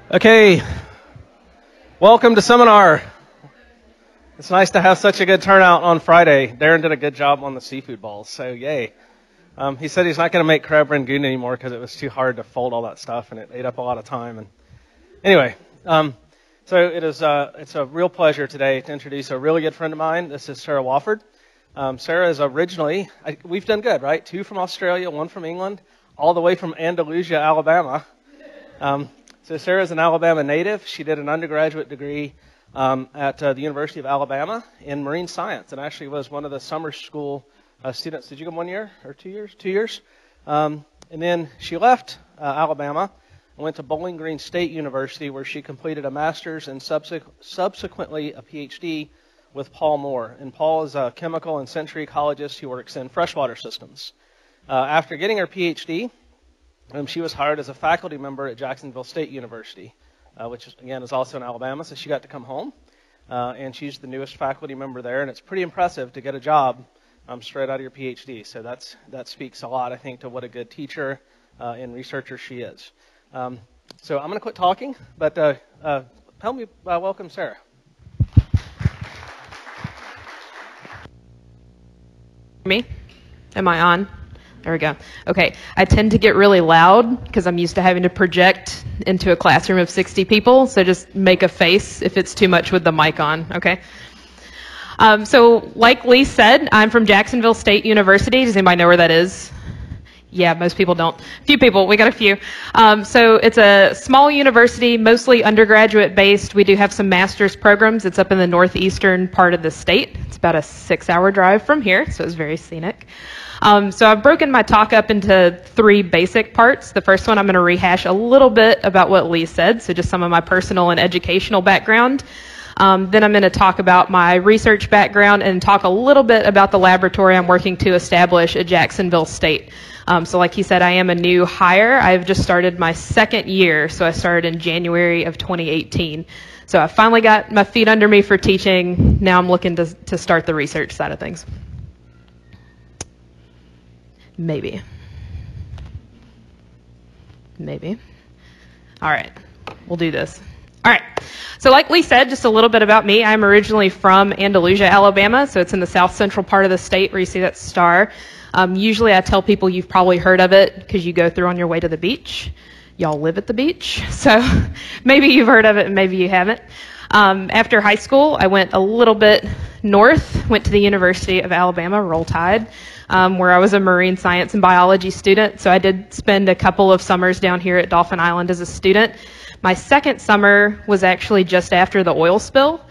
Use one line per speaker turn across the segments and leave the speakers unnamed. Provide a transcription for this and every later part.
Okay, welcome to seminar. It's nice to have such a good turnout on Friday. Darren did a good job on the seafood balls, so yay. He said he's not going to make crab rangoon anymore because it was too hard to fold all that stuff and it ate up a lot of time. And anyway, so it's a real pleasure today to introduce a really good friend of mine. This is Sara Wofford. Sara is originally, we've done good, right? 2 from Australia, 1 from England, all the way from Andalusia, Alabama. So Sara is an Alabama native. She did an undergraduate degree at the University of Alabama in marine science, and actually was one of the summer school students. Did you go 1 year or 2 years? 2 years. And then she left Alabama and went to Bowling Green State University, where she completed a master's and subsequently a PhD with Paul Moore. And Paul is a chemical and sensory ecologist who works in freshwater systems. After getting her PhD, she was hired as a faculty member at Jacksonville State University, which again is also in Alabama, so she got to come home. And she's the newest faculty member there, and it's pretty impressive to get a job straight out of your PhD. So that speaks a lot, I think, to what a good teacher and researcher she is. So I'm going to quit talking, but help me welcome Sara.
Me? Am I on? There we go. Okay. I tend to get really loud because I'm used to having to project into a classroom of 60 people. So just make a face if it's too much with the mic on. Okay. So like Lee said, I'm from Jacksonville State University. Does anybody know where that is? Yeah, most people don't. A few people. We got a few. So it's a small university, mostly undergraduate based. We do have some master's programs. It's up in the northeastern part of the state. It's about a 6-hour drive from here, so it's very scenic. So I've broken my talk up into 3 basic parts. The first one, I'm going to rehash a little bit about what Lee said, so just some of my personal and educational background. Then I'm going to talk about my research background and talk a little bit about the laboratory I'm working to establish at Jacksonville State. So like he said, I am a new hire. I've just started my 2nd year, so I started in January of 2018. So I finally got my feet under me for teaching. Now I'm looking to start the research side of things. Maybe. All right, we'll do this. All right, so like Lee said, just a little bit about me. I'm originally from Andalusia, Alabama, so it's in the south central part of the state where you see that star. Usually I tell people you've probably heard of it because you go through on your way to the beach. Y'all live at the beach, so maybe you've heard of it and maybe you haven't. After high school, I went a little bit north, went to the University of Alabama, Roll Tide, where I was a marine science and biology student. So I did spend a couple of summers down here at Dauphin Island as a student. My 2nd summer was actually just after the oil spill.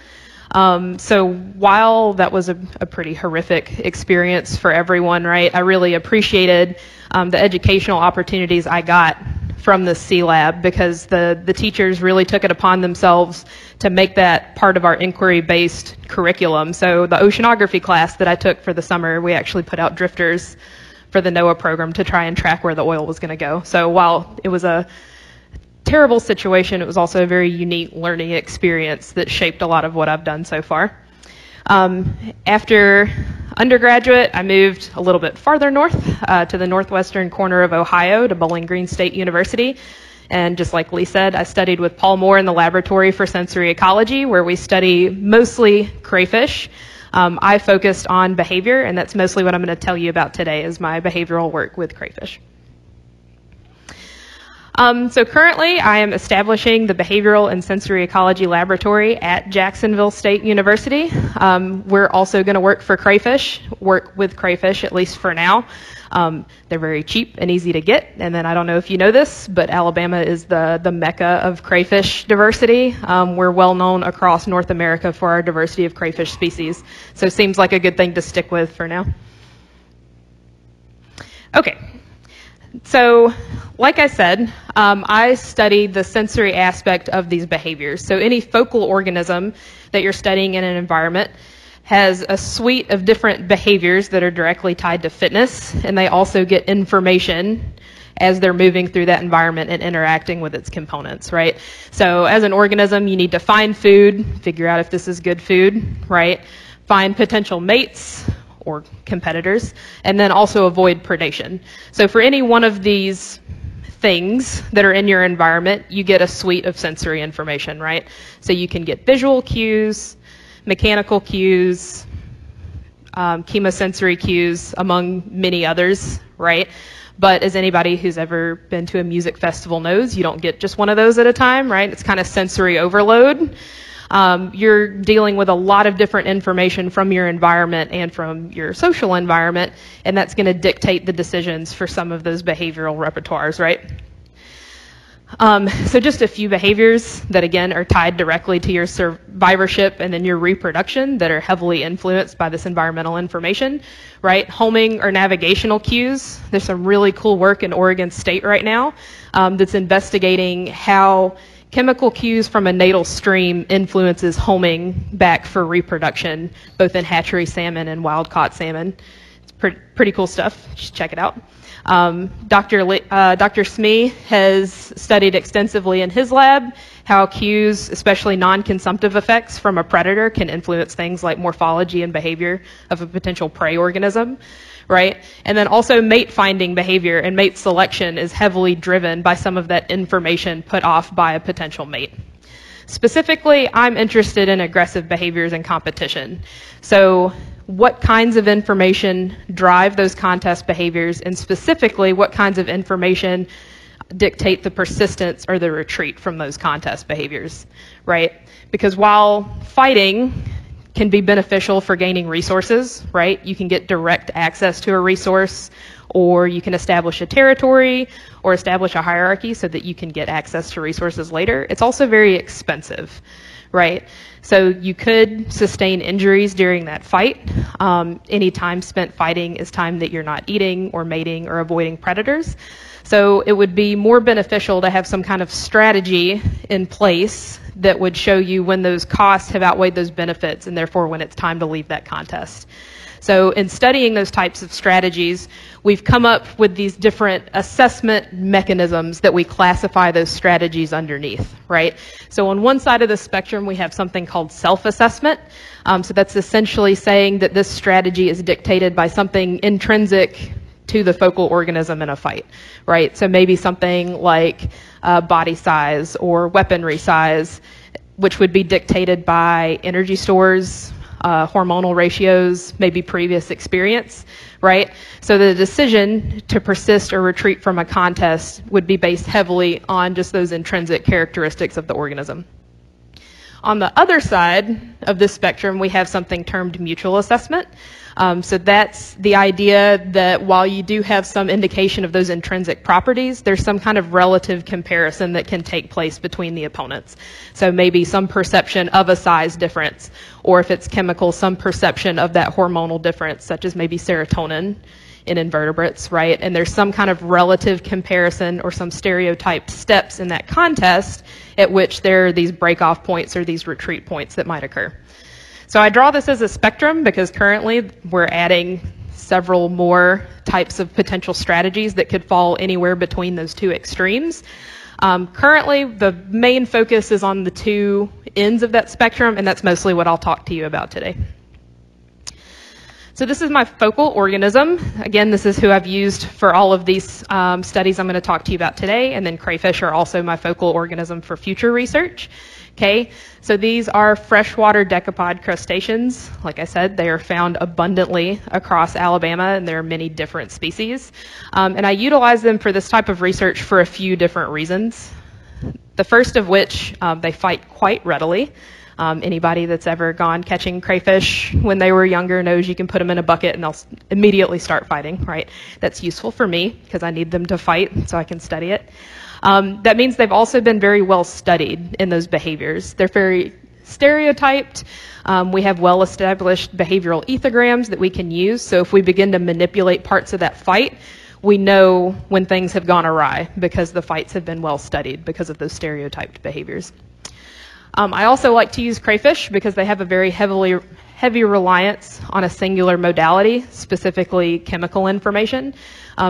So while that was a pretty horrific experience for everyone, right, I really appreciated the educational opportunities I got from the Sea Lab, because the teachers really took it upon themselves to make that part of our inquiry-based curriculum. So the oceanography class that I took for the summer, we actually put out drifters for the NOAA program to try and track where the oil was going to go. So while it was a terrible situation, it was also a very unique learning experience that shaped a lot of what I've done so far. After undergraduate, I moved a little bit farther north to the northwestern corner of Ohio to Bowling Green State University. And just like Lee said, I studied with Paul Moore in the Laboratory for Sensory Ecology, where we study mostly crayfish. I focused on behavior, and that's mostly what I'm going to tell you about today is my behavioral work with crayfish. So currently, I am establishing the Behavioral and Sensory Ecology Laboratory at Jacksonville State University. We're also going to work with crayfish, at least for now. They're very cheap and easy to get. And then I don't know if you know this, but Alabama is the mecca of crayfish diversity. We're well known across North America for our diversity of crayfish species. So it seems like a good thing to stick with for now. Okay. So, like I said, I study the sensory aspect of these behaviors. So any focal organism that you're studying in an environment has a suite of different behaviors that are directly tied to fitness, and they also get information as they're moving through that environment and interacting with its components, right? So as an organism, you need to find food, figure out if this is good food, right? Find potential mates or competitors, and then also avoid predation. So for any one of these things that are in your environment, you get a suite of sensory information, right? So you can get visual cues, mechanical cues, chemosensory cues, among many others, right? But as anybody who's ever been to a music festival knows, you don't get just one of those at a time, right? It's kind of sensory overload. You're dealing with a lot of different information from your environment and from your social environment, and that's going to dictate the decisions for some of those behavioral repertoires, right? So just a few behaviors that, again, are tied directly to your survivorship and then your reproduction that are heavily influenced by this environmental information, right? Homing or navigational cues. There's some really cool work in Oregon State right now that's investigating how chemical cues from a natal stream influences homing back for reproduction, both in hatchery salmon and wild-caught salmon. It's pretty cool stuff. Just check it out. Dr. Smee has studied extensively in his lab how cues, especially non-consumptive effects from a predator, can influence things like morphology and behavior of a potential prey organism, right? And then also mate finding behavior and mate selection is heavily driven by some of that information put off by a potential mate. Specifically, I'm interested in aggressive behaviors and competition. So what kinds of information drive those contest behaviors, and specifically what kinds of information dictate the persistence or the retreat from those contest behaviors, right? Because while fighting can be beneficial for gaining resources, right? You can get direct access to a resource, or you can establish a territory or establish a hierarchy so that you can get access to resources later. It's also very expensive, right? So you could sustain injuries during that fight. Any time spent fighting is time that you're not eating or mating or avoiding predators. So it would be more beneficial to have some kind of strategy in place that would show you when those costs have outweighed those benefits, and therefore when it's time to leave that contest. So in studying those types of strategies, we've come up with these different assessment mechanisms that we classify those strategies underneath, right? So on one side of the spectrum, we have something called self-assessment. So that's essentially saying that this strategy is dictated by something intrinsic to the focal organism in a fight, right? So maybe something like body size or weaponry size, which would be dictated by energy stores, hormonal ratios, maybe previous experience, right? So the decision to persist or retreat from a contest would be based heavily on just those intrinsic characteristics of the organism. On the other side of this spectrum, we have something termed mutual assessment. So that's the idea that while you do have some indication of those intrinsic properties, there's some kind of relative comparison that can take place between the opponents. So maybe some perception of a size difference, or if it's chemical, some perception of that hormonal difference, such as maybe serotonin in invertebrates, right? And there's some kind of relative comparison or some stereotyped steps in that contest at which there are these break-off points or these retreat points that might occur. So I draw this as a spectrum because currently we're adding several more types of potential strategies that could fall anywhere between those two extremes. Currently, the main focus is on the two ends of that spectrum, and that's mostly what I'll talk to you about today. So this is my focal organism. Again, this is who I've used for all of these studies I'm going to talk to you about today, and then crayfish are also my focal organism for future research. Okay, so these are freshwater decapod crustaceans. Like I said, they are found abundantly across Alabama, and there are many different species. And I utilize them for this type of research for a few different reasons. The first of which, they fight quite readily. Anybody that's ever gone catching crayfish when they were younger knows you can put them in a bucket and they'll immediately start fighting, right? That's useful for me because I need them to fight so I can study it. That means they've also been very well studied in those behaviors. They're very stereotyped. We have well-established behavioral ethograms that we can use. So if we begin to manipulate parts of that fight, we know when things have gone awry because the fights have been well studied because of those stereotyped behaviors. I also like to use crayfish because they have a very heavy reliance on a singular modality, specifically chemical information.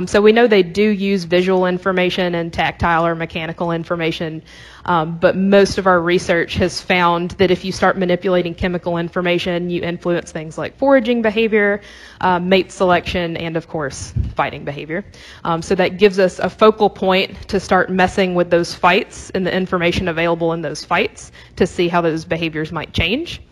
So we know they do use visual information and tactile or mechanical information, but most of our research has found that if you start manipulating chemical information, you influence things like foraging behavior, mate selection, and of course, fighting behavior. So that gives us a focal point to start messing with those fights and the information available in those fights to see how those behaviors might change.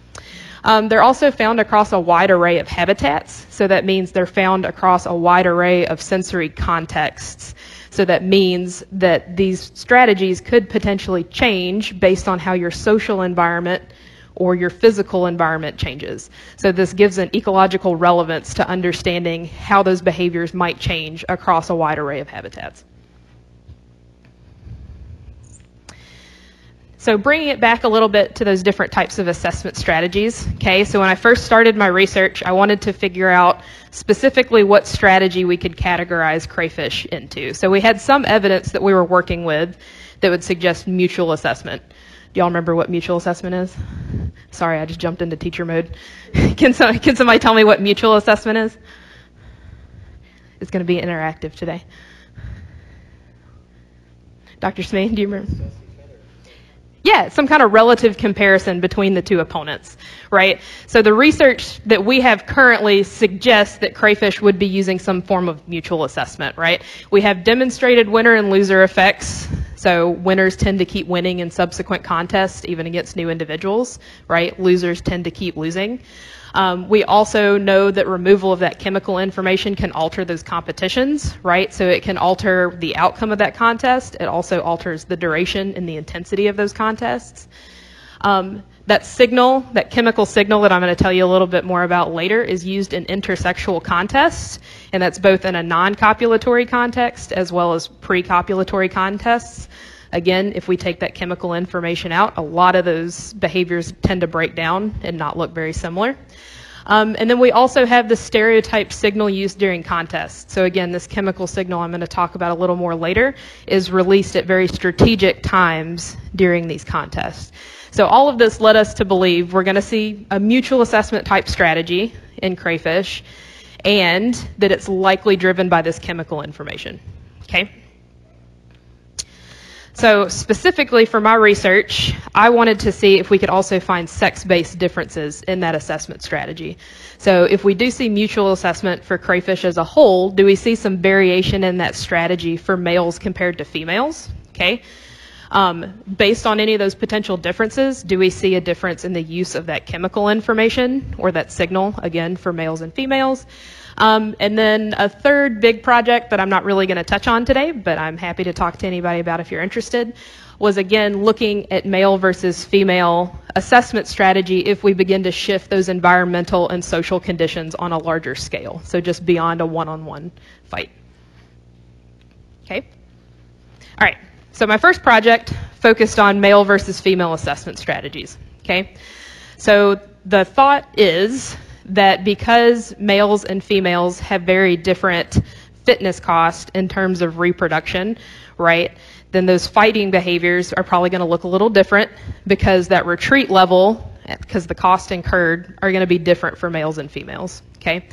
They're also found across a wide array of habitats, so that means they're found across a wide array of sensory contexts. So that means that these strategies could potentially change based on how your social environment or your physical environment changes. So this gives an ecological relevance to understanding how those behaviors might change across a wide array of habitats. So bringing it back a little bit to those different types of assessment strategies, okay? So when I first started my research, I wanted to figure out specifically what strategy we could categorize crayfish into. So we had some evidence that we were working with that would suggest mutual assessment. Do y'all remember what mutual assessment is? Sorry, I just jumped into teacher mode. Can somebody tell me what mutual assessment is? It's going to be interactive today. Dr. Smee, do you remember? Yeah, some kind of relative comparison between the two opponents, right? So the research that we have currently suggests that crayfish would be using some form of mutual assessment, right? We have demonstrated winner and loser effects. So winners tend to keep winning in subsequent contests, even against new individuals, right? Losers tend to keep losing. We also know that removal of that chemical information can alter those competitions, right? So it can alter the outcome of that contest. It also alters the duration and the intensity of those contests. That signal, that chemical signal that I'm going to tell you a little bit more about later, is used in intersexual contests, and that's both in a non-copulatory context as well as pre-copulatory contests. Again, if we take that chemical information out, a lot of those behaviors tend to break down and not look very similar. And then we also have the stereotype signal used during contests. So again, this chemical signal I'm going to talk about a little more later is released at very strategic times during these contests. So all of this led us to believe we're going to see a mutual assessment type strategy in crayfish, and that it's likely driven by this chemical information. Okay? So specifically for my research, I wanted to see if we could also find sex-based differences in that assessment strategy. So if we do see mutual assessment for crayfish as a whole, do we see some variation in that strategy for males compared to females? Okay. Based on any of those potential differences, do we see a difference in the use of that chemical information or that signal, again, for males and females? And then a third big project that I'm not really going to touch on today, but I'm happy to talk to anybody about if you're interested, was again looking at male versus female assessment strategy if we begin to shift those environmental and social conditions on a larger scale, so just beyond a one-on-one fight. Okay? All right. So my first project focused on male versus female assessment strategies. Okay? So the thought is that because males and females have very different fitness cost in terms of reproduction, right, then those fighting behaviors are probably going to look a little different because that retreat level, because the cost incurred, are going to be different for males and females. Okay?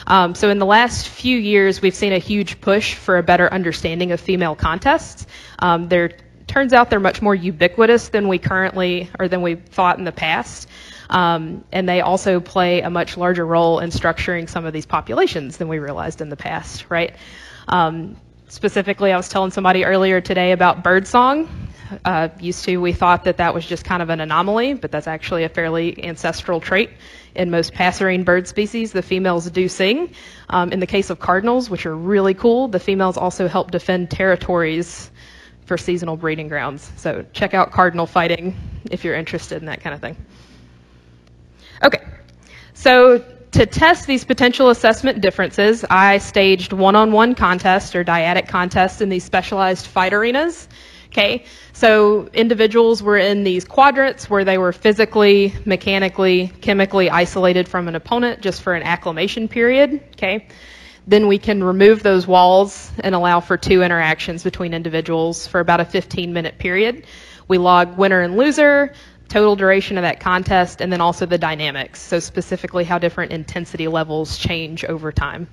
So in the last few years, we've seen a huge push for a better understanding of female contests. Turns out they're much more ubiquitous than we thought in the past. And they also play a much larger role in structuring some of these populations than we realized in the past, right? Specifically, I was telling somebody earlier today about birdsong. We thought that was just kind of an anomaly, but that's actually a fairly ancestral trait. In most passerine bird species, the females do sing. In the case of cardinals, which are really cool, the females also help defend territories for seasonal breeding grounds. So check out cardinal fighting if you're interested in that kind of thing. Okay, so to test these potential assessment differences, I staged one-on-one contests or dyadic contests in these specialized fight arenas. Okay, so individuals were in these quadrants where they were physically, mechanically, chemically isolated from an opponent just for an acclimation period. Okay, then we can remove those walls and allow for 2 interactions between individuals for about a 15-minute period. We log winner and loser. total duration of that contest, and then also the dynamics, so specifically how different intensity levels change over time.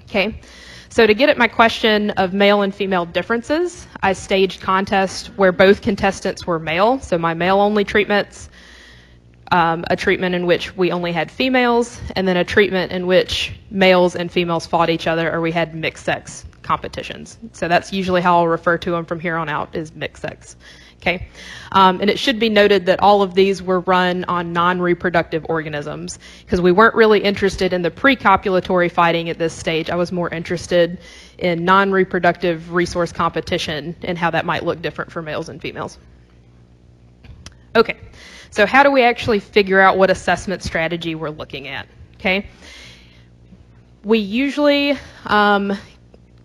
Okay, so to get at my question of male and female differences, I staged contests where both contestants were male, so my male-only treatments, a treatment in which we only had females, and then a treatment in which males and females fought each other, or we had mixed-sex competitions. So that's usually how I'll refer to them from here on out, is mixed-sex. Okay, and it should be noted that all of these were run on non-reproductive organisms, because we weren't really interested in the pre-copulatory fighting at this stage. I was more interested in non-reproductive resource competition and how that might look different for males and females. Okay, so how do we actually figure out what assessment strategy we're looking at? Okay, we usually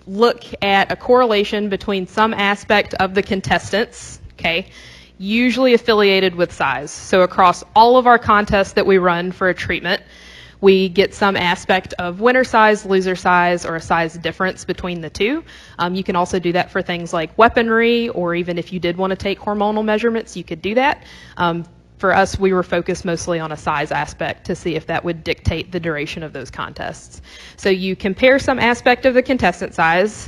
look at a correlation between some aspect of the contestants, okay, usually affiliated with size. So across all of our contests that we run for a treatment, we get some aspect of winner size, loser size, or a size difference between the two. You can also do that for things like weaponry, or even if you did want to take hormonal measurements, you could do that. For us, we were focused mostly on a size aspect to see if that would dictate the duration of those contests. So you compare some aspect of the contestant size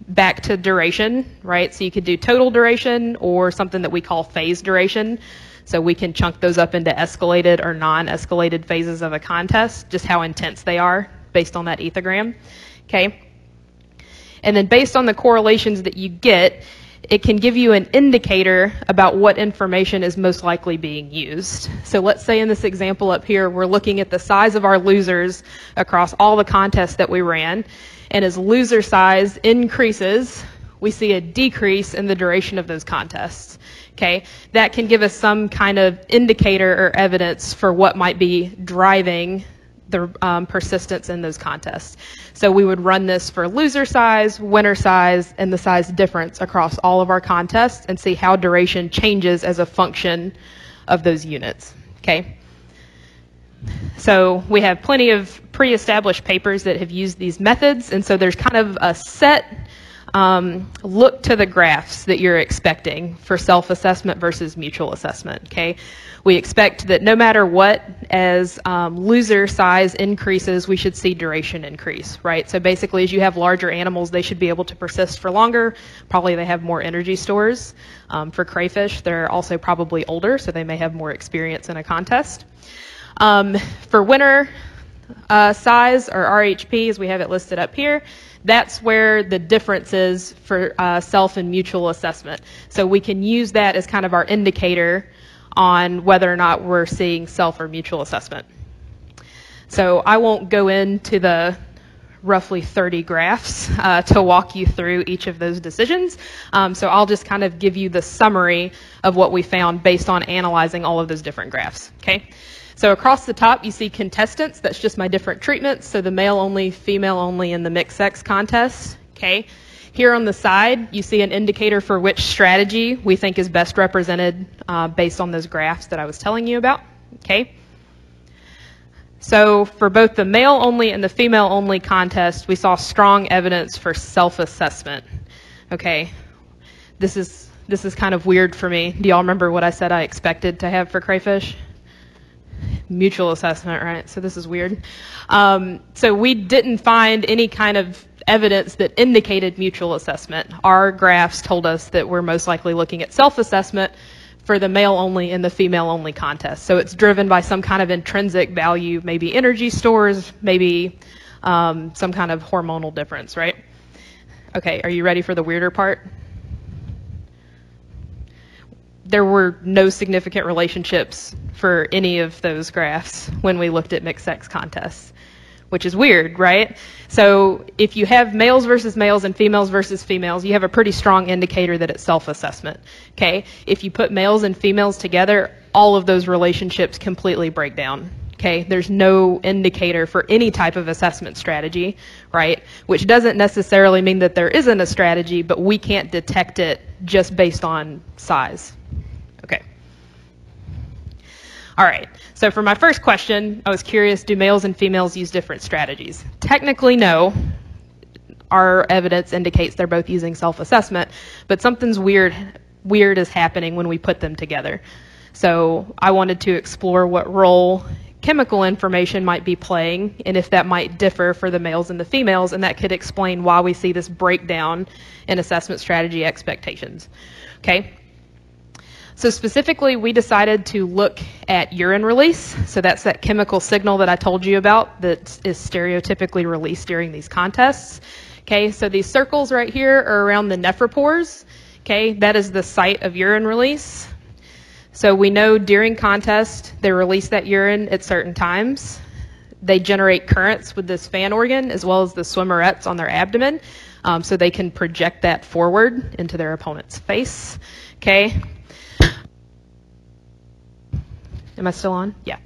back to duration, right? So you could do total duration or something that we call phase duration. So we can chunk those up into escalated or non-escalated phases of a contest, just how intense they are based on that ethogram, okay? And then based on the correlations that you get, it can give you an indicator about what information is most likely being used. So let's say in this example up here, we're looking at the size of our losers across all the contests that we ran. And as loser size increases, we see a decrease in the duration of those contests. Okay, that can give us some kind of indicator or evidence for what might be driving the persistence in those contests. So we would run this for loser size, winner size, and the size difference across all of our contests and see how duration changes as a function of those units. Okay. So we have plenty of pre-established papers that have used these methods, and so there's kind of a set look to the graphs that you're expecting for self-assessment versus mutual assessment, okay? We expect that no matter what, as loser size increases, we should see duration increase, right? So basically, as you have larger animals, they should be able to persist for longer. Probably they have more energy stores. For crayfish, they're also probably older, so they may have more experience in a contest. For winner size, or RHP, as we have it listed up here, that's where the difference is for self and mutual assessment. So we can use that as kind of our indicator on whether or not we're seeing self or mutual assessment. So I won't go into the roughly 30 graphs to walk you through each of those decisions. So I'll just kind of give you the summary of what we found based on analyzing all of those different graphs, okay? So across the top, you see contestants. That's just my different treatments. So the male only, female only, and the mixed sex contest. Okay. Here on the side, you see an indicator for which strategy we think is best represented based on those graphs that I was telling you about. Okay. So for both the male only and the female only contest, we saw strong evidence for self-assessment. Okay. This is kind of weird for me. Do y'all remember what I said I expected to have for crayfish? Mutual assessment, right? So this is weird. So we didn't find any kind of evidence that indicated mutual assessment. Our graphs told us that we're most likely looking at self-assessment for the male only and the female only contest. So it's driven by some kind of intrinsic value, maybe energy stores, maybe some kind of hormonal difference, right? Okay, are you ready for the weirder part? There were no significant relationships for any of those graphs when we looked at mixed sex contests, which is weird, right? So if you have males versus males and females versus females, you have a pretty strong indicator that it's self-assessment, okay? If you put males and females together, all of those relationships completely break down, okay? There's no indicator for any type of assessment strategy, right? Which doesn't necessarily mean that there isn't a strategy, but we can't detect it just based on size. Okay. All right. So for my first question, I was curious, do males and females use different strategies? Technically, no. Our evidence indicates they're both using self-assessment, but something's weird is happening when we put them together. So I wanted to explore what role chemical information might be playing and if that might differ for the males and the females, and that could explain why we see this breakdown in assessment strategy expectations. Okay? So specifically, we decided to look at urine release. So that's that chemical signal that I told you about that is stereotypically released during these contests. Okay, so these circles right here are around the nephropores. Okay, that is the site of urine release. So we know during contest, they release that urine at certain times. They generate currents with this fan organ as well as the swimmerets on their abdomen, so they can project that forward into their opponent's face. Okay. Am I still on? Yeah.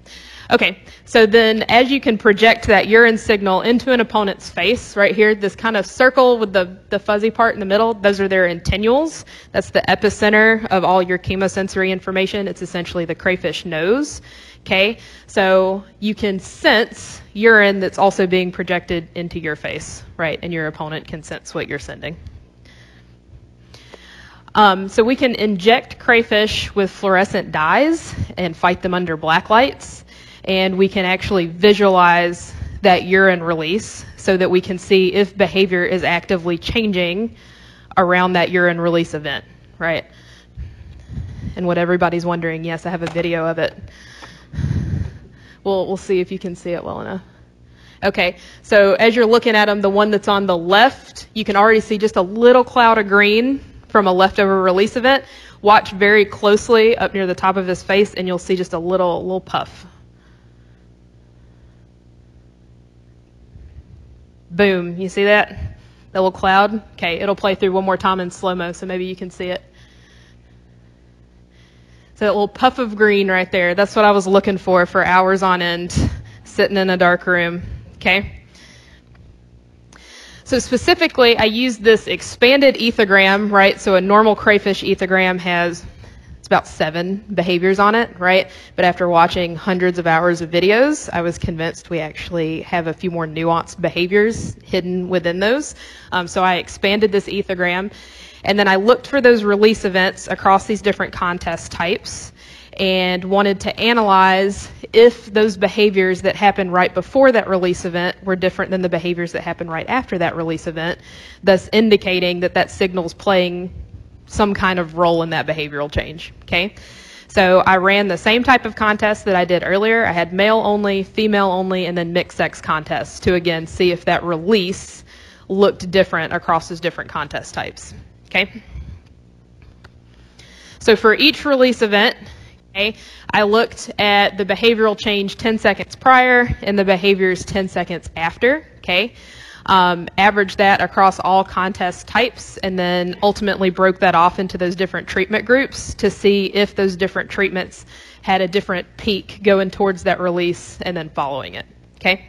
Okay, so then as you can project that urine signal into an opponent's face, right here, this kind of circle with the fuzzy part in the middle, those are their intennules. That's the epicenter of all your chemosensory information. It's essentially the crayfish nose. Okay, so you can sense urine that's also being projected into your face, right? And your opponent can sense what you're sending. So we can inject crayfish with fluorescent dyes and fight them under black lights. And we can actually visualize that urine release so that we can see if behavior is actively changing around that urine release event, right? And what everybody's wondering, yes, I have a video of it. We'll see if you can see it well enough. Okay, so as you're looking at them, the one that's on the left, you can already see just a little cloud of green from a leftover release event. Watch very closely up near the top of his face, and you'll see just a little puff. Boom, you see that? That little cloud? Okay, it'll play through one more time in slow-mo, so maybe you can see it. So that little puff of green right there, that's what I was looking for hours on end, sitting in a dark room, okay? So specifically, I used this expanded ethogram, right? So a normal crayfish ethogram has, it's about 7 behaviors on it, right? But after watching hundreds of hours of videos, I was convinced we actually have a few more nuanced behaviors hidden within those. So I expanded this ethogram, and then I looked for those release events across these different contest types and wanted to analyze if those behaviors that happened right before that release event were different than the behaviors that happened right after that release event, thus indicating that that signal's playing some kind of role in that behavioral change, okay? So I ran the same type of contest that I did earlier. I had male only, female only, and then mixed sex contests to, again, see if that release looked different across those different contest types, okay? So for each release event, okay, I looked at the behavioral change 10 seconds prior and the behaviors 10 seconds after, okay? Averaged that across all contest types, and then ultimately broke that off into those different treatment groups to see if those different treatments had a different peak going towards that release and then following it, okay?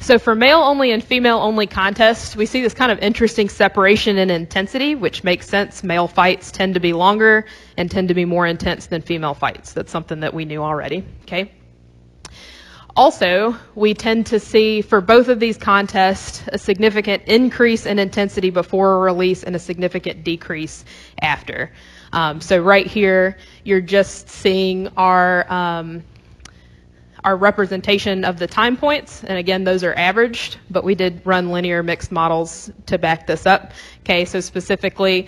So for male-only and female-only contests, we see this kind of interesting separation in intensity, which makes sense. Male fights tend to be longer and tend to be more intense than female fights. That's something that we knew already, okay? Also, we tend to see for both of these contests a significant increase in intensity before a release and a significant decrease after. So right here, you're just seeing our representation of the time points, and again, those are averaged, but we did run linear mixed models to back this up. Okay, so specifically,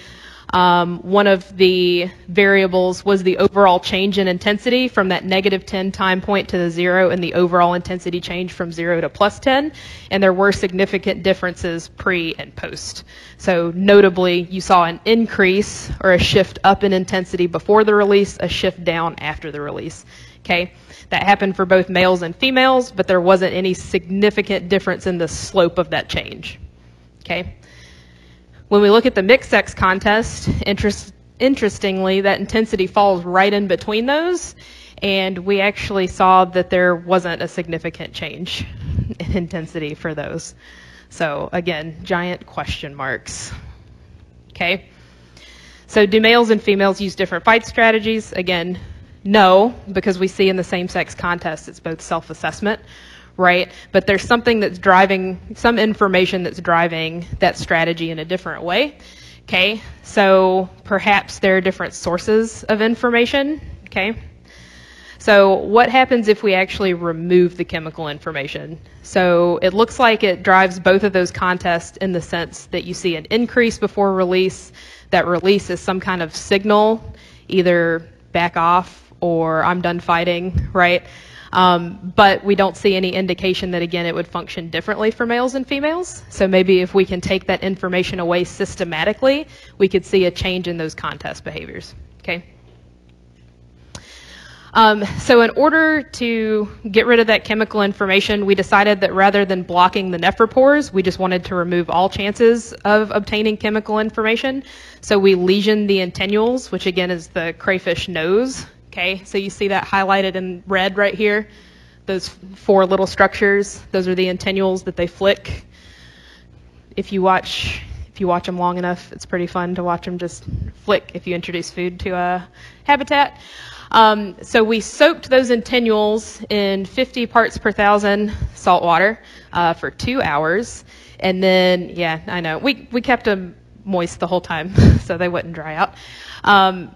one of the variables was the overall change in intensity from that -10 time point to the 0, and the overall intensity change from 0 to +10, and there were significant differences pre and post. So notably, you saw an increase or a shift up in intensity before the release, a shift down after the release. Okay, that happened for both males and females, but there wasn't any significant difference in the slope of that change. Okay. When we look at the mixed sex contest, interestingly, that intensity falls right in between those, and we actually saw that there wasn't a significant change in intensity for those. So again, giant question marks. Okay. So do males and females use different fight strategies? Again, no, because we see in the same sex contest, it's both self-assessment, right? But there's something that's driving, some information that's driving that strategy in a different way. Okay, so perhaps there are different sources of information, okay? So what happens if we actually remove the chemical information? So it looks like it drives both of those contests in the sense that you see an increase before release. That release is some kind of signal, either back off or I'm done fighting, right? But we don't see any indication that, again, it would function differently for males and females. So maybe if we can take that information away systematically, we could see a change in those contest behaviors, okay? So in order to get rid of that chemical information, we decided that rather than blocking the nephropores, we just wanted to remove all chances of obtaining chemical information. So we lesioned the antennules, which again is the crayfish nose. Okay, so you see that highlighted in red right here. Those 4 little structures, those are the antennules that they flick. If you watch them long enough, it's pretty fun to watch them just flick if you introduce food to a habitat. So we soaked those antennules in 50 parts per thousand salt water for 2 hours. And then, yeah, I know, we kept them moist the whole time so they wouldn't dry out.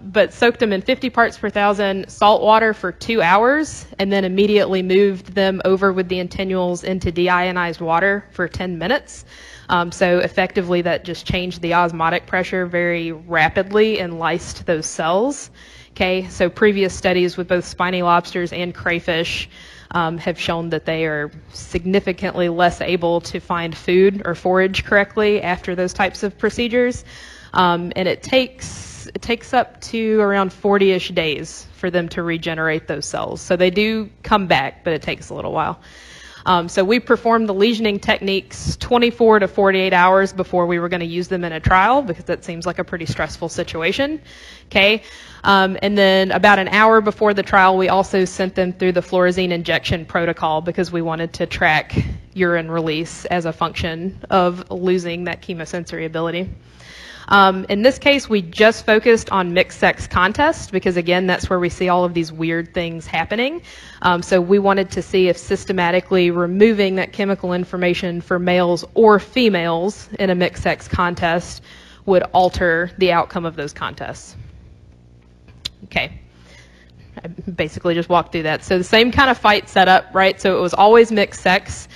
But soaked them in 50 parts per thousand salt water for 2 hours and then immediately moved them over with the antennules into deionized water for 10 minutes. So effectively that just changed the osmotic pressure very rapidly and lysed those cells. Okay, so previous studies with both spiny lobsters and crayfish have shown that they are significantly less able to find food or forage correctly after those types of procedures. And it takes up to around 40-ish days for them to regenerate those cells. So they do come back, but it takes a little while. So we performed the lesioning techniques 24 to 48 hours before we were going to use them in a trial because that seems like a pretty stressful situation. Okay. And then about an hour before the trial, we also sent them through the fluorescein injection protocol because we wanted to track urine release as a function of losing that chemosensory ability. In this case, we just focused on mixed-sex contests because, again, that's where we see all of these weird things happening. So we wanted to see if systematically removing that chemical information for males or females in a mixed-sex contest would alter the outcome of those contests. Okay. I basically just walked through that. So the same kind of fight setup, right? So it was always mixed-sex.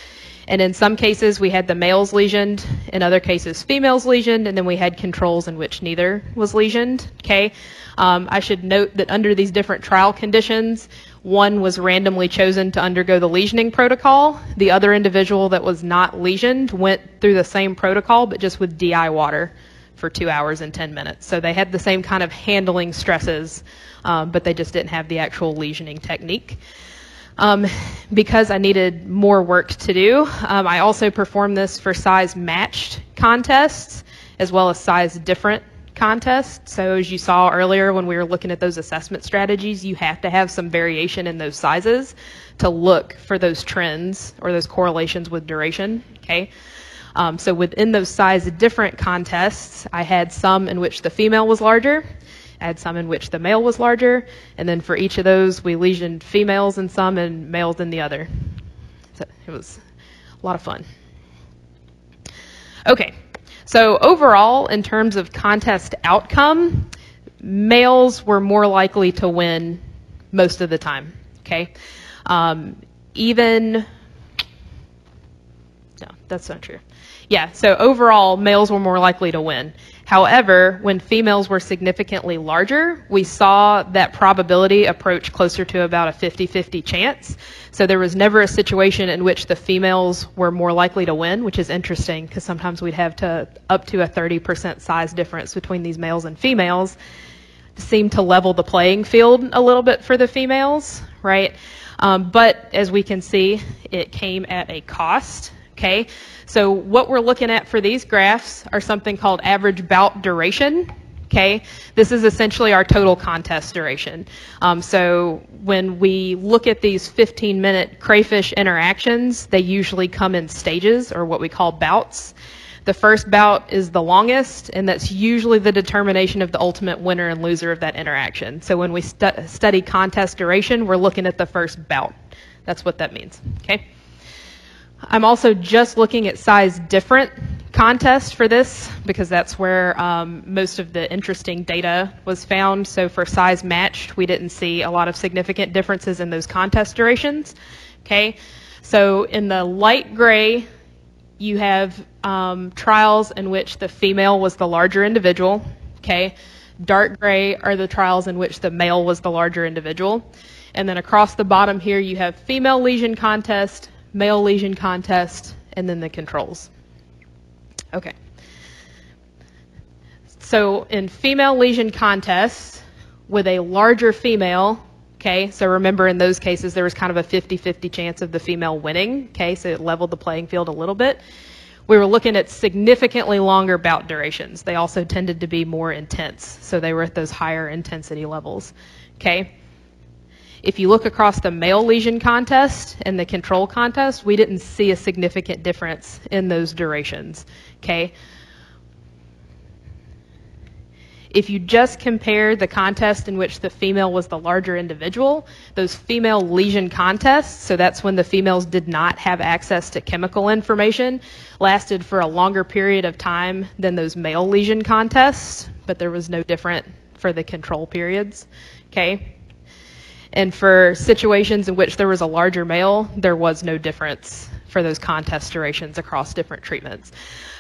And in some cases, we had the males lesioned. In other cases, females lesioned. And then we had controls in which neither was lesioned. Okay. I should note that under these different trial conditions, one was randomly chosen to undergo the lesioning protocol. The other individual that was not lesioned went through the same protocol, but just with DI water for 2 hours and 10 minutes. So they had the same kind of handling stresses, but they just didn't have the actual lesioning technique. Because I needed more work to do, I also performed this for size matched contests as well as size different contests. So as you saw earlier when we were looking at those assessment strategies, you have to have some variation in those sizes to look for those trends or those correlations with duration. Okay. So within those size different contests, I had some in which the female was larger. I had some in which the male was larger, and then for each of those, we lesioned females in some and males in the other. So it was a lot of fun. Okay, so overall, in terms of contest outcome, males were more likely to win most of the time, okay? No, that's not true. Yeah, so overall, males were more likely to win. However, when females were significantly larger, we saw that probability approach closer to about a 50-50 chance. So there was never a situation in which the females were more likely to win, which is interesting because sometimes we'd have up to a 30% size difference between these males and females. It seemed to level the playing field a little bit for the females, right? But as we can see, it came at a cost. Okay, so what we're looking at for these graphs are something called average bout duration. Okay, this is essentially our total contest duration. So when we look at these 15-minute crayfish interactions, they usually come in stages or what we call bouts. The first bout is the longest, and that's usually the determination of the ultimate winner and loser of that interaction. So when we study contest duration, we're looking at the first bout. That's what that means. Okay. I'm also just looking at size different contests for this because that's where most of the interesting data was found. So for size matched, we didn't see a lot of significant differences in those contest durations. Okay, so in the light gray, you have trials in which the female was the larger individual. Okay, dark gray are the trials in which the male was the larger individual. And then across the bottom here, you have female lesion contest, male lesion contest, and then the controls. Okay. So in female lesion contests with a larger female, okay, so remember in those cases there was kind of a 50-50 chance of the female winning, okay, so it leveled the playing field a little bit. We were looking at significantly longer bout durations. They also tended to be more intense, so they were at those higher intensity levels, okay. If you look across the male lesion contest and the control contest, we didn't see a significant difference in those durations, okay? If you just compare the contest in which the female was the larger individual, those female lesion contests, so that's when the females did not have access to chemical information, lasted for a longer period of time than those male lesion contests, but there was no different for the control periods, okay? And for situations in which there was a larger male, there was no difference for those contest durations across different treatments.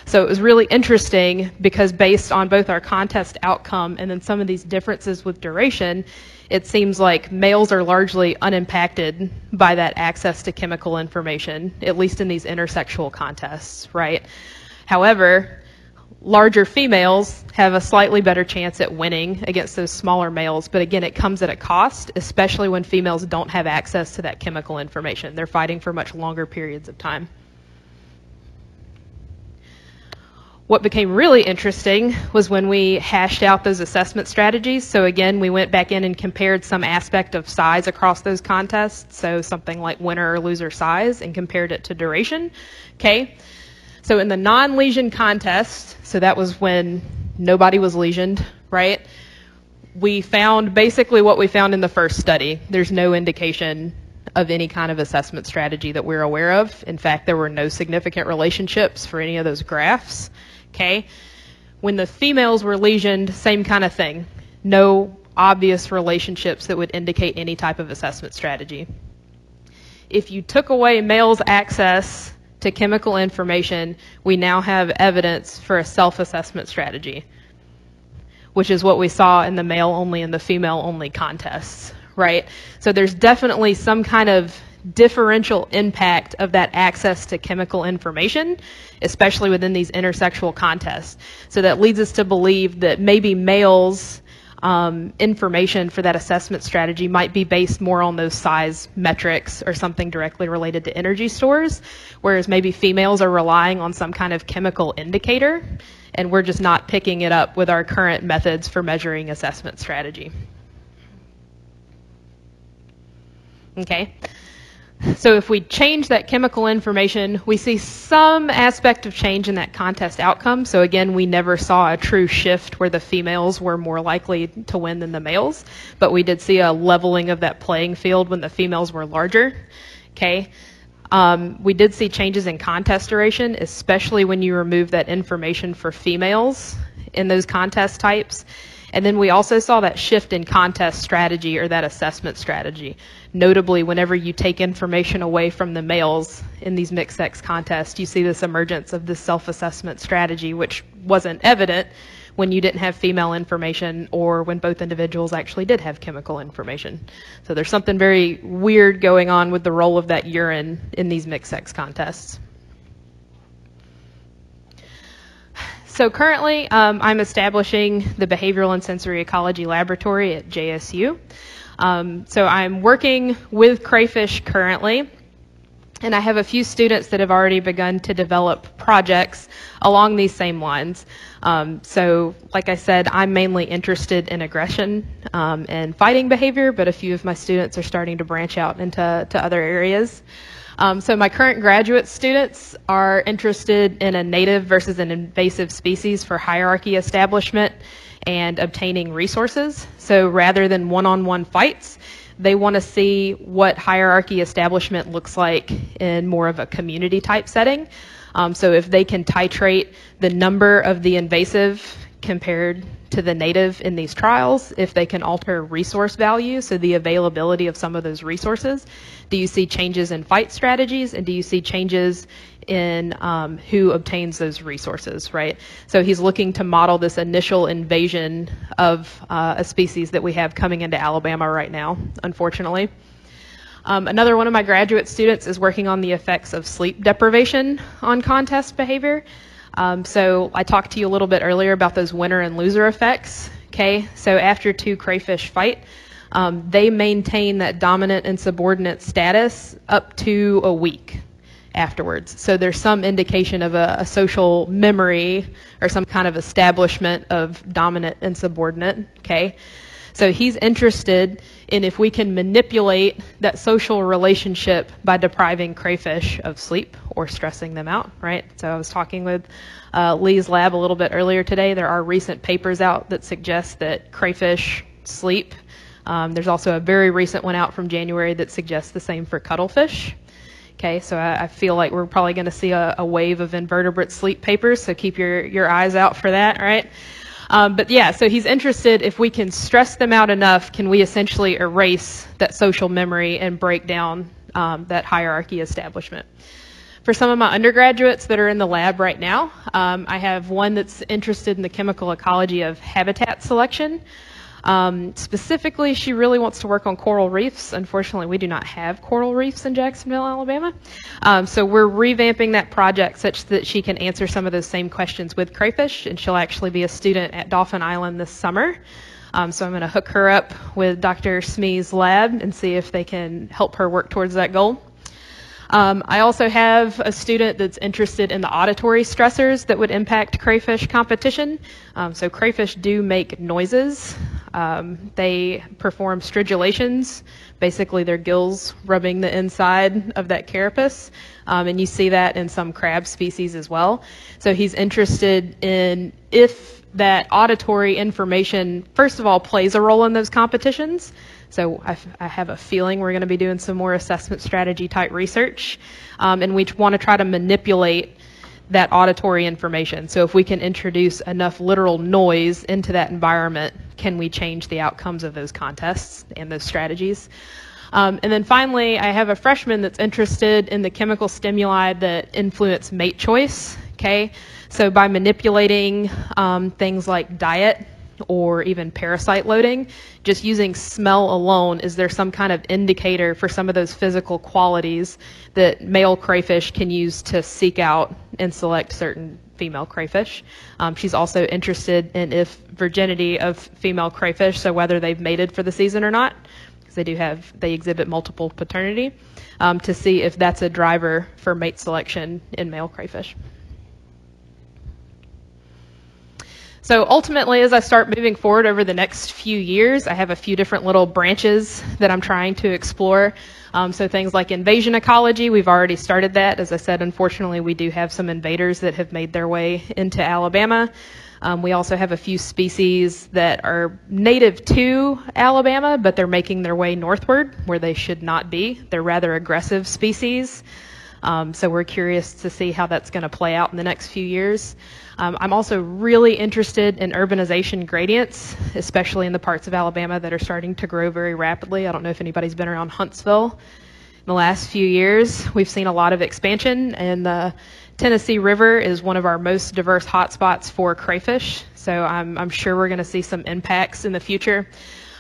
So it was really interesting because based on both our contest outcome and then some of these differences with duration, it seems like males are largely unimpacted by that access to chemical information, at least in these intersexual contests, right? However, larger females have a slightly better chance at winning against those smaller males, but again, it comes at a cost, especially when females don't have access to that chemical information. They're fighting for much longer periods of time. What became really interesting was when we hashed out those assessment strategies. So again, we went back in and compared some aspect of size across those contests, so something like winner or loser size, and compared it to duration, okay? So in the non-lesion contest, so that was when nobody was lesioned, right? We found basically what we found in the first study. There's no indication of any kind of assessment strategy that we're aware of. In fact, there were no significant relationships for any of those graphs, okay? When the females were lesioned, same kind of thing. No obvious relationships that would indicate any type of assessment strategy. If you took away males' access to chemical information, we now have evidence for a self-assessment strategy, which is what we saw in the male-only and the female-only contests, right? So there's definitely some kind of differential impact of that access to chemical information, especially within these intersexual contests. So that leads us to believe that maybe males' information for that assessment strategy might be based more on those size metrics or something directly related to energy stores, whereas maybe females are relying on some kind of chemical indicator, and we're just not picking it up with our current methods for measuring assessment strategy. Okay. So if we change that chemical information, we see some aspect of change in that contest outcome. So again, we never saw a true shift where the females were more likely to win than the males, but we did see a leveling of that playing field when the females were larger. Okay. We did see changes in contest duration, especially when you remove that information for females in those contest types. And then we also saw that shift in contest strategy or that assessment strategy. Notably, whenever you take information away from the males in these mixed sex contests, you see this emergence of this self-assessment strategy, which wasn't evident when you didn't have female information or when both individuals actually did have chemical information. So there's something very weird going on with the role of that urine in these mixed sex contests. So currently, I'm establishing the Behavioral and Sensory Ecology Laboratory at JSU. So I'm working with crayfish currently, and I have a few students that have already begun to develop projects along these same lines. So like I said, I'm mainly interested in aggression and fighting behavior, but a few of my students are starting to branch out into other areas. So my current graduate students are interested in a native versus an invasive species for hierarchy establishment and obtaining resources. So rather than one-on-one fights, They want to see what hierarchy establishment looks like in more of a community type setting. So if they can titrate the number of the invasive compared to the native in these trials, if they can alter resource value, so the availability of some of those resources, do you see changes in fight strategies, and do you see changes in who obtains those resources, right? So he's looking to model this initial invasion of a species that we have coming into Alabama right now, unfortunately. Another one of my graduate students is working on the effects of sleep deprivation on contest behavior. So I talked to you a little bit earlier about those winner and loser effects. Okay, so after two crayfish fight, they maintain that dominant and subordinate status up to a week afterwards. So there's some indication of a social memory or some kind of establishment of dominant and subordinate. Okay, so he's interested in if we can manipulate that social relationship by depriving crayfish of sleep or stressing them out, right? So I was talking with Lee's lab a little bit earlier today. There are recent papers out that suggest that crayfish sleep. There's also a very recent one out from January that suggests the same for cuttlefish. Okay, so I feel like we're probably going to see a wave of invertebrate sleep papers, so keep your eyes out for that, right? But yeah, so he's interested if we can stress them out enough, can we essentially erase that social memory and break down that hierarchy establishment. For some of my undergraduates that are in the lab right now, I have one that's interested in the chemical ecology of habitat selection. Specifically, she really wants to work on coral reefs. Unfortunately, we do not have coral reefs in Jacksonville, Alabama. So we're revamping that project such that she can answer some of those same questions with crayfish, and she'll actually be a student at Dolphin Island this summer. So I'm going to hook her up with Dr. Smee's lab and see if they can help her work towards that goal. I also have a student that's interested in the auditory stressors that would impact crayfish competition. So crayfish do make noises. They perform stridulations, basically their gills rubbing the inside of that carapace. And you see that in some crab species as well. So he's interested in if that auditory information, first of all, plays a role in those competitions. So I have a feeling we're going to be doing some more assessment strategy type research, and we want to try to manipulate that auditory information. So if we can introduce enough literal noise into that environment, can we change the outcomes of those contests and those strategies? And then finally, I have a freshman that's interested in the chemical stimuli that influence mate choice. Okay, so by manipulating things like diet or even parasite loading, just using smell alone, is there some kind of indicator for some of those physical qualities that male crayfish can use to seek out and select certain female crayfish? She's also interested in if virginity of female crayfish, so whether they've mated for the season or not, because they exhibit multiple paternity, to see if that's a driver for mate selection in male crayfish. So ultimately, as I start moving forward over the next few years, I have a few different little branches that I'm trying to explore. So things like invasion ecology, we've already started that. As I said, unfortunately, we do have some invaders that have made their way into Alabama. We also have a few species that are native to Alabama, but they're making their way northward where they should not be. They're rather aggressive species. So we're curious to see how that's going to play out in the next few years. I'm also really interested in urbanization gradients, especially in the parts of Alabama that are starting to grow very rapidly. I don't know if anybody's been around Huntsville in the last few years. We've seen a lot of expansion, and the Tennessee River is one of our most diverse hotspots for crayfish. So I'm sure we're going to see some impacts in the future.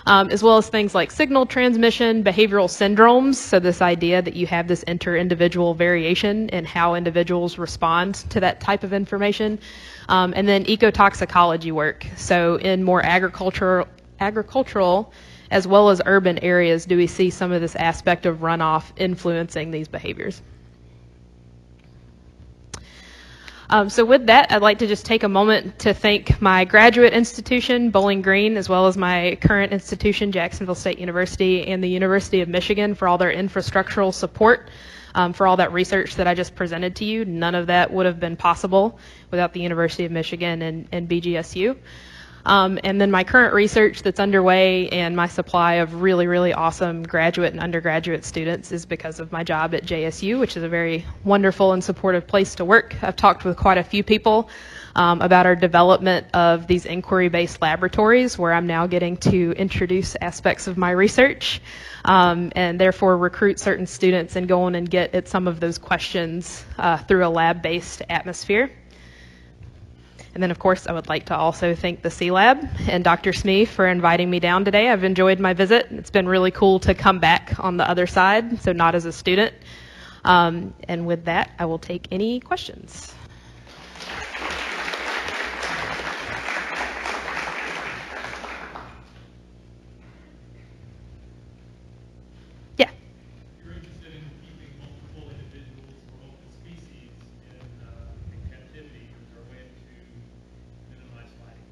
As well as things like signal transmission, behavioral syndromes, so this idea that you have this inter-individual variation in how individuals respond to that type of information, and then ecotoxicology work. So in more agricultural as well as urban areas, do we see some of this aspect of runoff influencing these behaviors? So with that, I'd like to just take a moment to thank my graduate institution, Bowling Green, as well as my current institution, Jacksonville State University, and the University of Michigan for all their infrastructural support, for all that research that I just presented to you. None of that would have been possible without the University of Michigan and BGSU. And then my current research that's underway and my supply of really, really awesome graduate and undergraduate students is because of my job at JSU, which is a very wonderful and supportive place to work. I've talked with quite a few people about our development of these inquiry-based laboratories, where I'm now getting to introduce aspects of my research and therefore recruit certain students and go on and get at some of those questions through a lab-based atmosphere. And then, of course, I would like to also thank the C Lab and Dr. Smee for inviting me down today. I've enjoyed my visit. It's been really cool to come back on the other side, so not as a student. And with that, I will take any questions. Yeah.
You're interested in keeping multiple individuals or multiple species in captivity as our way to minimize fighting?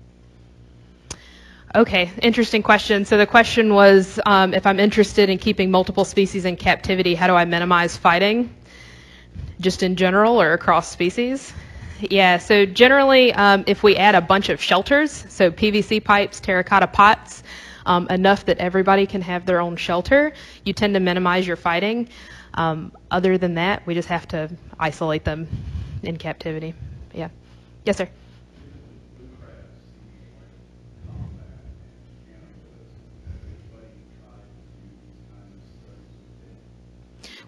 Okay, interesting question. So the question was, if I'm interested in keeping multiple species in captivity, how do I minimize fighting? Just in general or across species? Yeah, so generally, if we add a bunch of shelters, so PVC pipes, terracotta pots, enough that everybody can have their own shelter, you tend to minimize your fighting. Other than that, we just have to isolate them in captivity. Yeah. Yes, sir.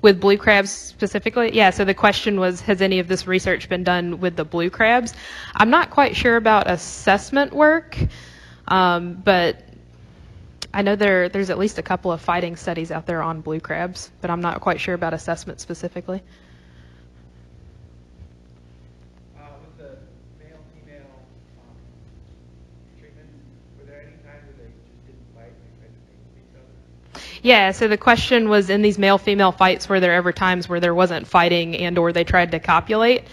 With blue crabs specifically? Yeah, so the question was, has any of this research been done with the blue crabs? I'm not quite sure about assessment work, but I know there's at least a couple of fighting studies out there on blue crabs, but I'm not quite sure about assessment specifically.
With the male-female treatment, were there any times where they just didn't fight and tried to mate with each other?
Yeah, so the question was, in these male-female fights, were there ever times where there wasn't fighting and or they tried to copulate?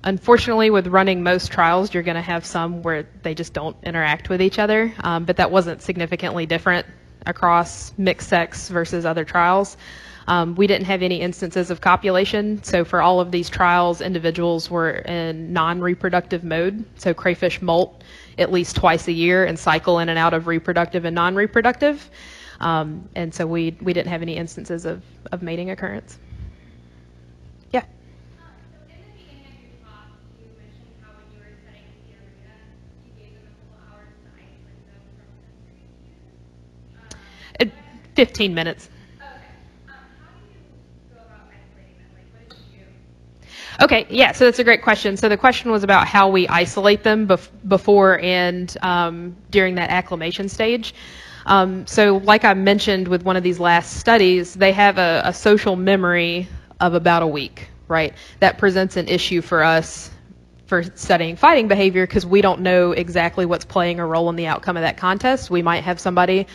Unfortunately, with running most trials, you're going to have some where they just don't interact with each other, but that wasn't significantly different across mixed sex versus other trials. We didn't have any instances of copulation, so for all of these trials, individuals were in non-reproductive mode, so crayfish molt at least twice a year and cycle in and out of reproductive and non-reproductive, and so we didn't have any instances of mating occurrence. Yeah.
In the beginning of your talk, you mentioned how when you were setting the arena, you gave them a couple hours to isolate them from sensory cues.
15 minutes.
Oh, okay. How do you go about isolating them? Like, what did you do?
Okay, yeah, so that's a great question. So the question was about how we isolate them before and during that acclimation stage. So like I mentioned with one of these last studies, they have a social memory of about a week, right? That presents an issue for us for studying fighting behavior because we don't know exactly what's playing a role in the outcome of that contest. We might have somebody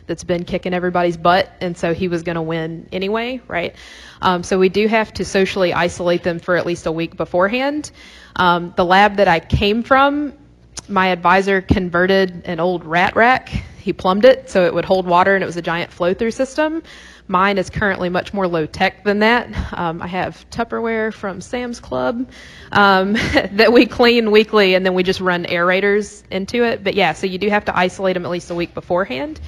that's been kicking everybody's butt, and so he was going to win anyway, right? So we do have to socially isolate them for at least a week beforehand. The lab that I came from, my advisor converted an old rat rack. He plumbed it so it would hold water, and it was a giant flow-through system. Mine is currently much more low-tech than that. I have Tupperware from Sam's Club that we clean weekly, and then we just run aerators into it. But yeah, so you do have to isolate them at least a week beforehand.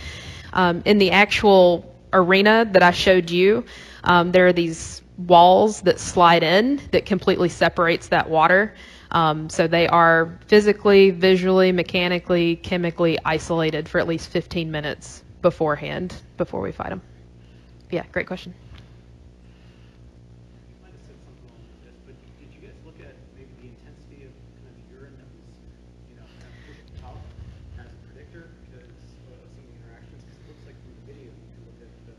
In the actual arena that I showed you, there are these walls that slide in that completely separates that water. So they are physically, visually, mechanically, chemically isolated for at least 15 minutes beforehand, before we fight them. Yeah, great question.
You might have said something along with this, but did you guys look at maybe the intensity of kind of urine that was, kind of pushed out as a predictor because of some of the interactions? Because it looks like from the video you can look at the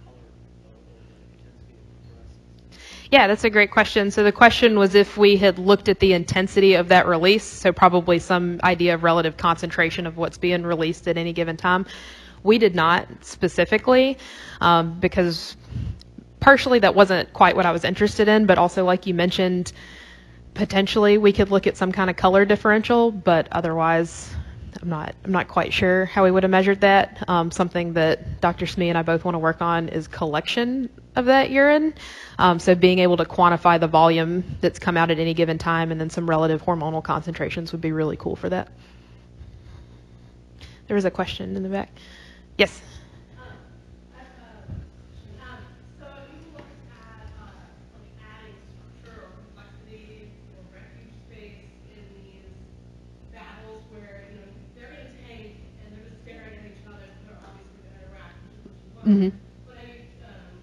color or the intensity of the fluorescence.
Yeah, that's a great question. So the question was if we had looked at the intensity of that release, so probably some idea of relative concentration of what's being released at any given time. We did not specifically because partially that wasn't quite what I was interested in, but also like you mentioned, potentially we could look at some kind of color differential, but otherwise I'm not quite sure how we would have measured that. Something that Dr. Smee and I both want to work on is collection of that urine. So being able to quantify the volume that's come out at any given time and then some relative hormonal concentrations would be really cool for that. There was a question in the back. Yes?
So if you look at like adding structure or complexity or refuge space in these battles where they're in a tank and they're just staring at each other, so they're obviously going to interact, which is
Mm-hmm.
but have you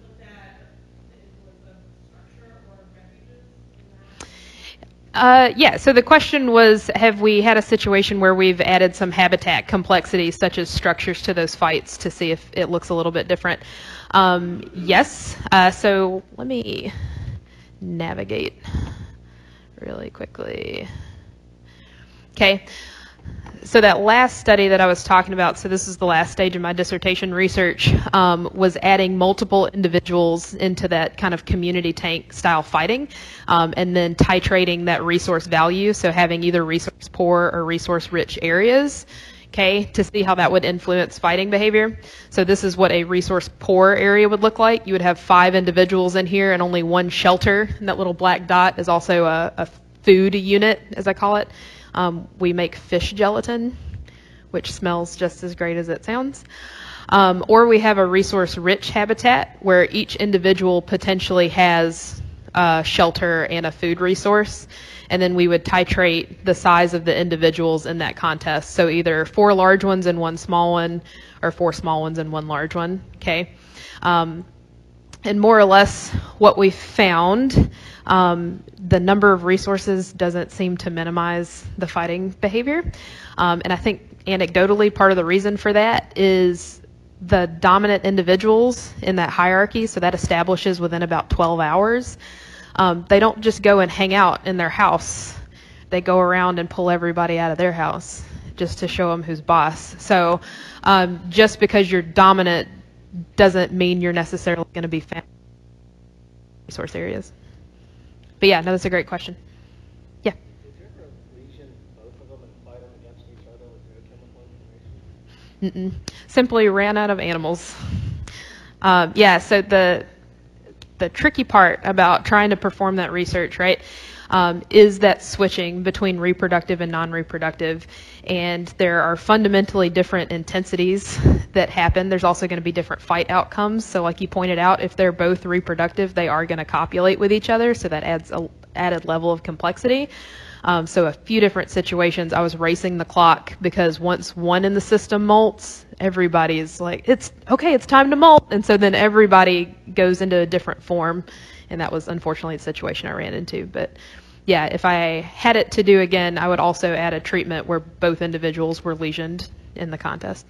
looked at the influence of structure or refuges in that?
Yeah, so the question was, have we had a situation where we've added some habitat complexity, such as structures, to those fights to see if it looks a little bit different? Yes. So let me navigate really quickly. Okay. So that last study that I was talking about, so this is the last stage of my dissertation research, was adding multiple individuals into that kind of community tank style fighting, and then titrating that resource value, so having either resource poor or resource rich areas, okay, to see how that would influence fighting behavior. So this is what a resource poor area would look like. You would have 5 individuals in here and only 1 shelter, and that little black dot is also a food unit, as I call it. We make fish gelatin, which smells just as great as it sounds. Or we have a resource-rich habitat where each individual potentially has a shelter and a food resource. And then we would titrate the size of the individuals in that contest. So either 4 large ones and 1 small one, or 4 small ones and 1 large one, okay? And more or less what we found, the number of resources doesn't seem to minimize the fighting behavior. And I think anecdotally part of the reason for that is the dominant individuals in that hierarchy, so that establishes within about 12 hours. They don't just go and hang out in their house. They go around and pull everybody out of their house just to show them who's boss. So just because you're dominant doesn't mean you're necessarily going to be found in resource areas. But yeah, no, that's a great question. Yeah.
Did you ever lesion both of them and fight them against each other with neurochemical information?
Simply ran out of animals. Yeah, so the tricky part about trying to perform that research, right, is that switching between reproductive and non-reproductive. And there are fundamentally different intensities that happen. There's also going to be different fight outcomes. So like you pointed out, if they're both reproductive, they are going to copulate with each other. So that adds an added level of complexity. So a few different situations, I was racing the clock because once one in the system molts, everybody's like, it's time to molt. And so then everybody goes into a different form. And that was unfortunately the situation I ran into. But yeah, if I had it to do again, I would also add a treatment where both individuals were lesioned in the contest.